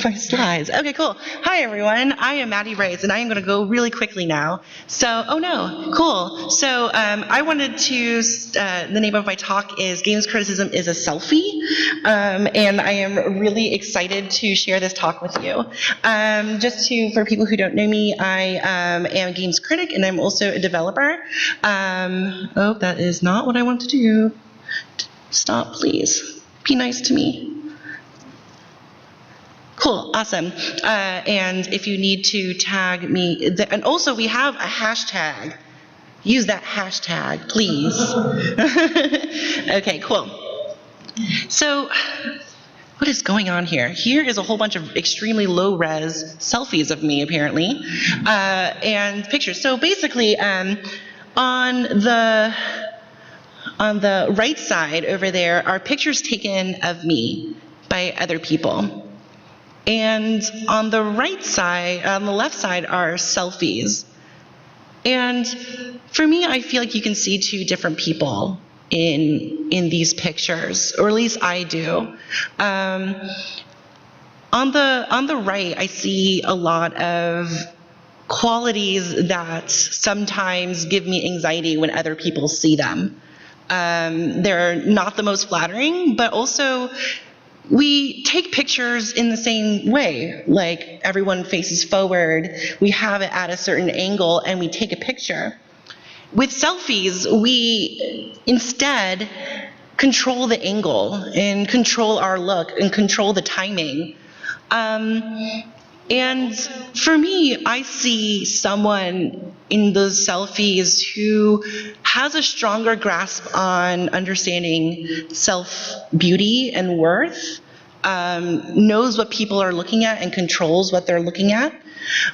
my slides. Okay, cool. Hi, everyone. I am Mattie, Brice, and I am going to go really quickly now. So, oh no, cool. So, I wanted to, the name of my talk is Games Criticism is a Selfie, and I am really excited to share this talk with you. For people who don't know me, I am a games critic, and I'm also a developer. Oh, that is not what I want to do. Stop, please. Be nice to me. Cool, awesome. And if you need to tag me, and also we have a hashtag. Use that hashtag, please. Okay, cool. So, what is going on here? Here is a whole bunch of extremely low-res selfies of me, apparently, and pictures. So basically, on the right side over there are pictures taken of me by other people. And on the right side, on the left side are selfies. And for me, I feel like you can see two different people in these pictures, or at least I do. On the right, I see a lot of qualities that sometimes give me anxiety when other people see them. They're not the most flattering, but also we take pictures in the same way, like everyone faces forward, we have it at a certain angle, and we take a picture. With selfies, we instead control the angle and control our look and control the timing. And for me, I see someone in those selfies who has a stronger grasp on understanding self-beauty and worth, knows what people are looking at and controls what they're looking at.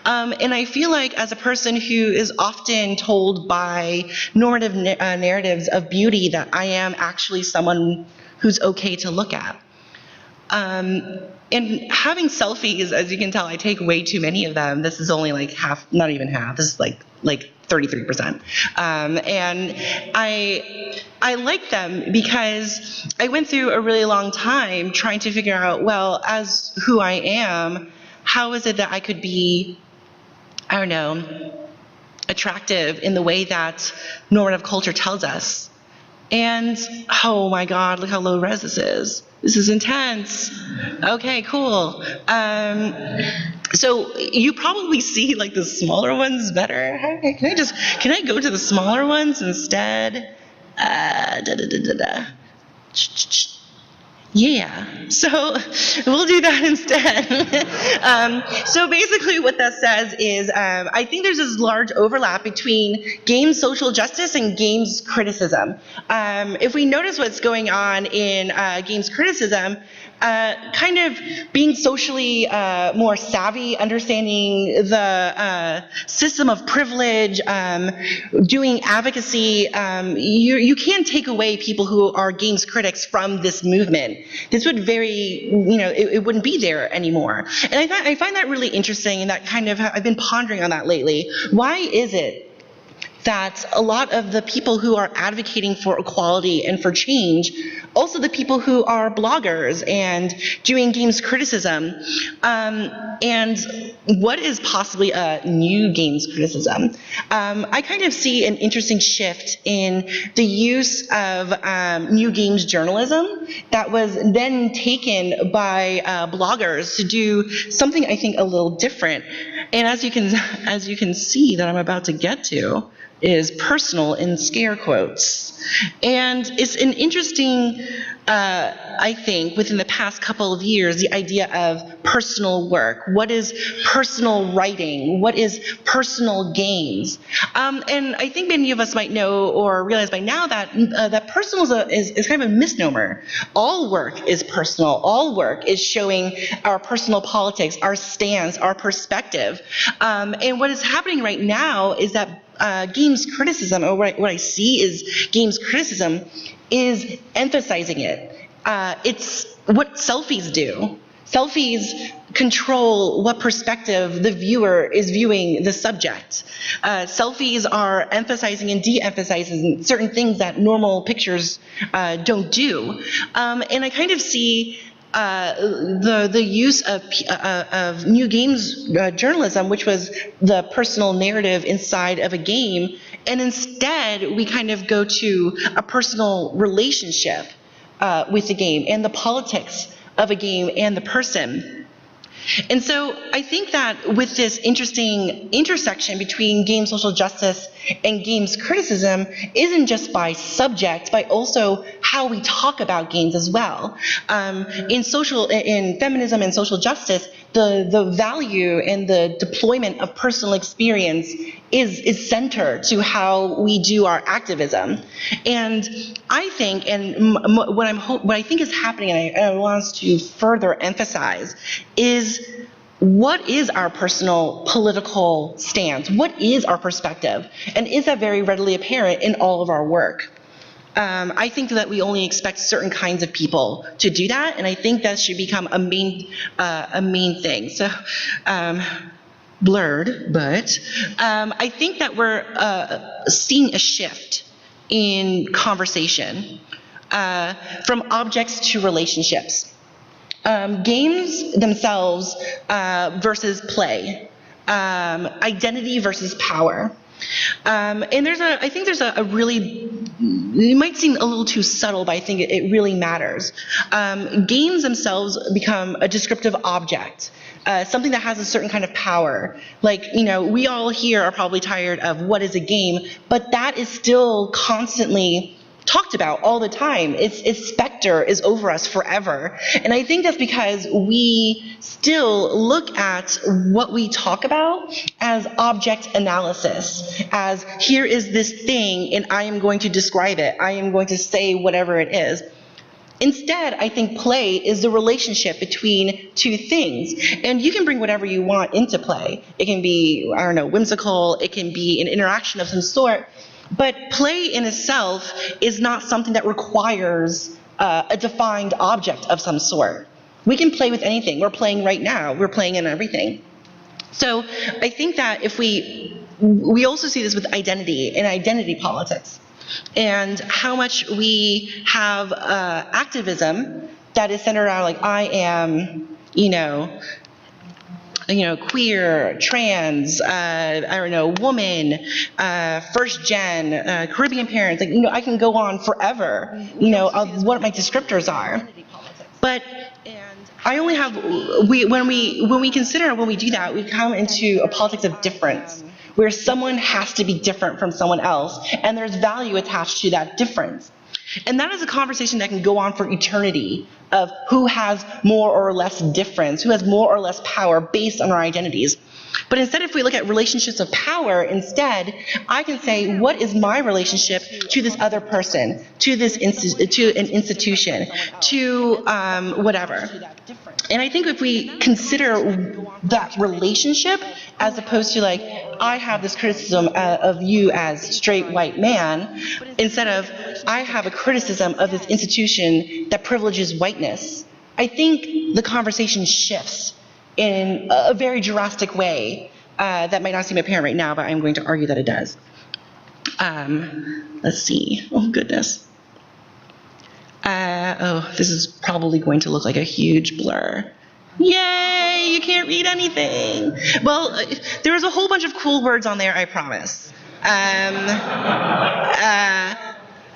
And I feel like as a person who is often told by normative narratives of beauty that I am actually someone who's okay to look at. And having selfies, as you can tell, I take way too many of them. This is only like half, not even half. This is like 33%. And I like them because I went through a really long time trying to figure out, well, as who I am, how is it that I could be, I don't know, attractive in the way that normative culture tells us. And, oh my God, look how low res this is. This is intense. Okay, cool. So you probably see like the smaller ones better. Can I go to the smaller ones instead? Yeah, so we'll do that instead. So basically what that says is I think there's this large overlap between games social justice and games criticism. If we notice what's going on in games criticism, kind of being socially more savvy, understanding the system of privilege, doing advocacy, you can take away people who are games critics from this movement. This would it wouldn't be there anymore. And I find that really interesting, and that kind of, I've been pondering on that lately. Why is it that a lot of the people who are advocating for equality and for change, also the people who are bloggers and doing games criticism, and what is possibly a new games criticism? I kind of see an interesting shift in the use of new games journalism that was then taken by bloggers to do something I think a little different. And as you can see that I'm about to get to, is personal in scare quotes. And it's an interesting, I think, within the past couple of years, the idea of personal work. What is personal writing? What is personal games? And I think many of us might know or realize by now that that personal is kind of a misnomer. All work is personal. All work is showing our personal politics, our stance, our perspective. And what is happening right now is that games criticism, or what I see is games criticism, is emphasizing it. It's what selfies do. Selfies control what perspective the viewer is viewing the subject. Selfies are emphasizing and de-emphasizing certain things that normal pictures don't do. And I kind of see the use of new games journalism, which was the personal narrative inside of a game, and instead we kind of go to a personal relationship with the game and the politics of a game and the person. And so I think that with this interesting intersection between game social justice and games criticism isn't just by subject, but also how we talk about games as well. In feminism and social justice, the value and the deployment of personal experience is centered to how we do our activism. And I think, and what I think is happening, and I want us to further emphasize, is what is our personal political stance? What is our perspective? And is that very readily apparent in all of our work? I think that we only expect certain kinds of people to do that, and I think that should become a main thing. So, blurred, but I think that we're seeing a shift in conversation from objects to relationships. Games themselves versus play, identity versus power. And I think there's a really, it might seem a little too subtle, but I think it really matters. Games themselves become a descriptive object, something that has a certain kind of power. Like, we all here are probably tired of what is a game, but that is still constantly talked about all the time. Its specter is over us forever. And I think that's because we still look at what we talk about as object analysis, as here is this thing and I am going to describe it. I am going to say whatever it is. Instead, I think play is the relationship between two things. And you can bring whatever you want into play. It can be, whimsical. It can be an interaction of some sort. But play in itself is not something that requires a defined object of some sort. We can play with anything. We're playing right now. We're playing in everything. So I think that if we also see this with identity and identity politics, and how much we have activism that is centered around, like, I am, queer, trans, woman, first gen, Caribbean parents, I can go on forever, of what my descriptors are. But I only have, when we consider, when we do that, we come into a politics of difference, where someone has to be different from someone else, and there's value attached to that difference. And that is a conversation that can go on for eternity, of who has more or less difference, who has more or less power based on our identities. But instead, if we look at relationships of power, instead, I can say, what is my relationship to this other person, to an institution, to whatever. And I think if we consider that relationship, as opposed to, like, I have this criticism of you as straight white man, instead of I have a criticism of this institution that privileges whiteness, I think the conversation shifts in a very drastic way that might not seem apparent right now, but I'm going to argue that it does. Let's see. Oh, goodness. This is probably going to look like a huge blur. Yay, you can't read anything. Well, there was a whole bunch of cool words on there, I promise.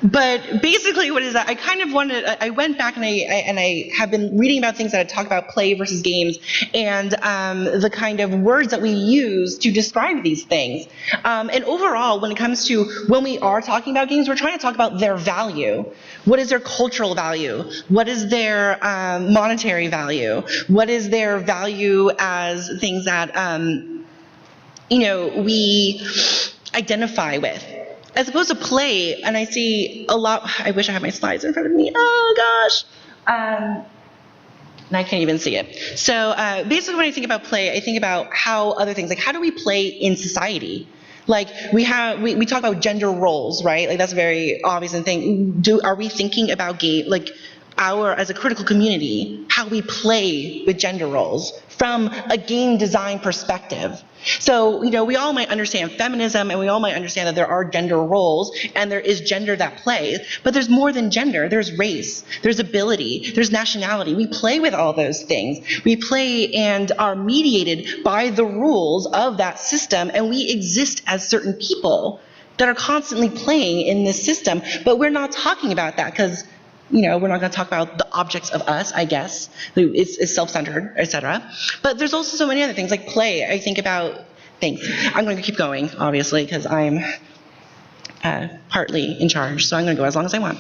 But basically, what is that? I kind of I went back and I have been reading about things that talk about play versus games, and the kind of words that we use to describe these things. And overall, when it comes to when we are talking about games, we're trying to talk about their value. What is their cultural value? What is their monetary value? What is their value as things that we identify with? As opposed to play, and I see a lot, I wish I had my slides in front of me, oh gosh, and I can't even see it. So basically when I think about play, I think about how other things, like how do we play in society? Like we talk about gender roles, right? Like that's a very obvious thing. Are we thinking about as a critical community, how we play with gender roles from a game design perspective. So, we all might understand feminism, and we all might understand that there are gender roles and there is gender that plays, but there's more than gender. There's race, there's ability, there's nationality. We play with all those things. We play and are mediated by the rules of that system, and we exist as certain people that are constantly playing in this system, but we're not talking about that because we're not going to talk about the objects of us, I guess. It's self-centered, etc. But there's also so many other things like play. I think about things. I'm going to keep going, obviously, because I'm partly in charge, so I'm going to go as long as I want.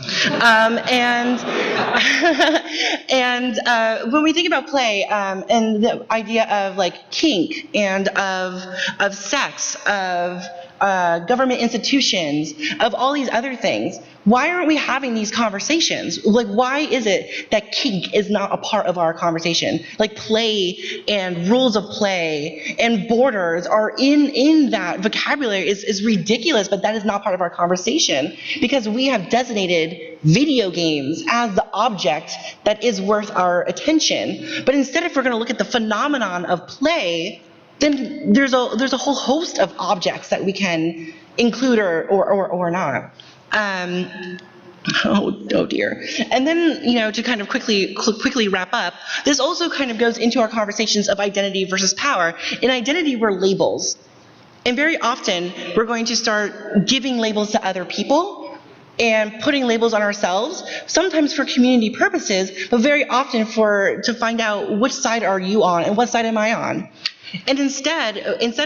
When we think about play and the idea of like kink and of sex, of government institutions, of all these other things, why aren't we having these conversations? Like, why is it that kink is not a part of our conversation? Like, play and rules of play and borders are in that vocabulary is ridiculous, but that is not part of our conversation because we have designated video games as the object that is worth our attention. But instead, if we're going to look at the phenomenon of play, then there's a whole host of objects that we can include or not. Oh dear. And then, to kind of quickly wrap up, this also kind of goes into our conversations of identity versus power. In identity, we're labels. And very often, we're going to start giving labels to other people and putting labels on ourselves, sometimes for community purposes, but very often to find out which side are you on and what side am I on. And instead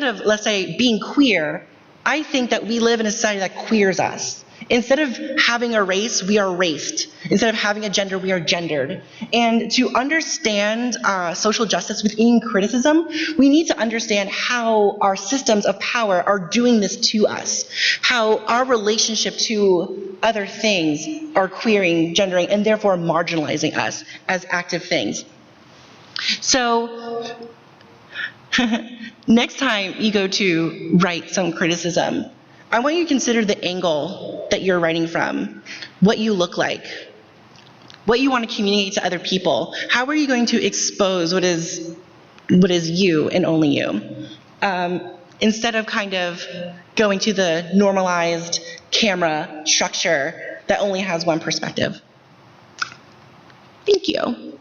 of, let's say, being queer, I think that we live in a society that queers us. Instead of having a race, we are raced. Instead of having a gender, we are gendered. And to understand social justice within criticism, we need to understand how our systems of power are doing this to us, how our relationship to other things are queering, gendering, and therefore marginalizing us as active things. So next time you go to write some criticism, I want you to consider the angle that you're writing from, what you look like, what you want to communicate to other people. How are you going to expose what is you and only you? Instead of kind of going to the normalized camera structure that only has one perspective. Thank you.